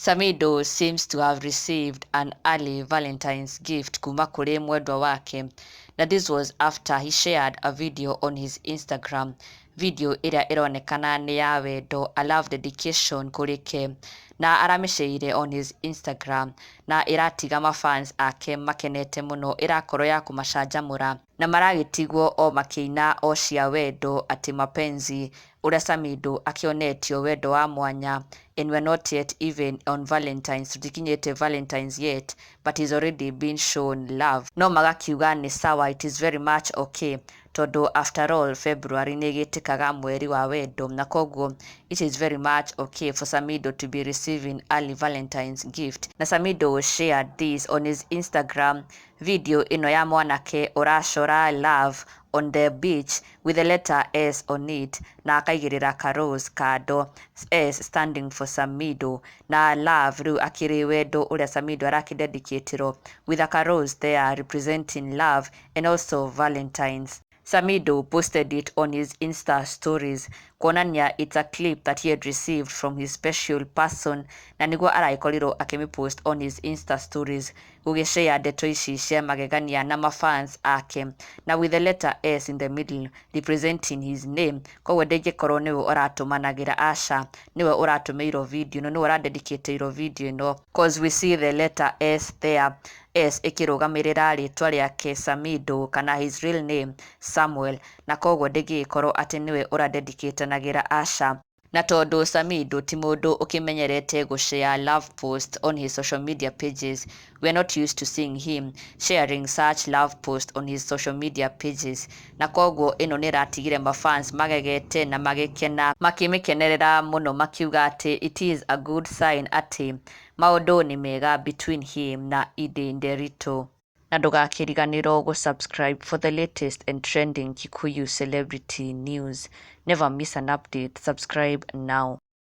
Samidoh seems to have received an early Valentine's gift kuma kuri mwendwa wake. Now this was after he shared a video on his Instagram. Video ĩrĩa ĩronekana nĩ ya wendo, a love dedication kuri ke, na aramĩshaire on his Instagram, na ĩratiga mafans ake makenete mũno, ĩrakorwo ya kũmacanjamũra na maragĩtigwo o makĩina o cia wendo atĩ mapenzi, ũrĩa Samidoh akĩonetio wendo wa mwanya. And we're not yet even on Valentine's, tutikinyĩte Valentine's yet, but he's already been shown love. No magakiuga nĩ sawa, it is very much okay, tondũ after all February nĩ ĩgĩtĩkaga mweri wa wendo, na koguo it is very much okay for Samidoh to be receiving early Valentine's gift. Na Samidoh shared this on his Instagram video ĩno ya mwanake ũracora love on the beach with the letter S on it, na akaigĩrĩra ka rose kando, S standing for Samidoh, na love rĩu akĩrĩ wendo ũrĩa Samidoh arakĩdedicatirwo with a ka rose there representing love and also Valentine's. Samidoh posted it on his Insta stories kuonania it's a clip that he had received from his special person, na niguo araikorirwo akĩmĩpost on his Insta stories gũgĩshare ndeto ici cia magegania na mafans ake, na with the letter S in the middle representing his name. Koguo ndĩngĩkorwo nĩwe ũratũmanagĩra aca, nĩwe ũratũmĩirwo video no, nĩwe ũradedicateirwo video ĩno, cause we see the letter S there, S ĩkĩrũgamĩrĩra rĩtwa rĩake Samidoh kana his real name Samuel, na koguo ndĩngĩkorwo atĩ nĩwe ũradedicatanagĩra aca. Na tondũ Samidoh ti mũndũ ũkĩmenyerete gũshare love post on his social media pages, we are not used to seeing him sharing such love post on his social media pages, na koguo ĩno nĩ ĩratigire mafans magegete na magĩkena makĩmĩkenerera mũno, makiuga atĩ it is a good sign atĩ maũndũ nĩ mega between him na Edday. Na ndũgakĩriganĩrwo gũsubscribe for the latest and trending Kikuyu celebrity news. Never miss an update. Subscribe now.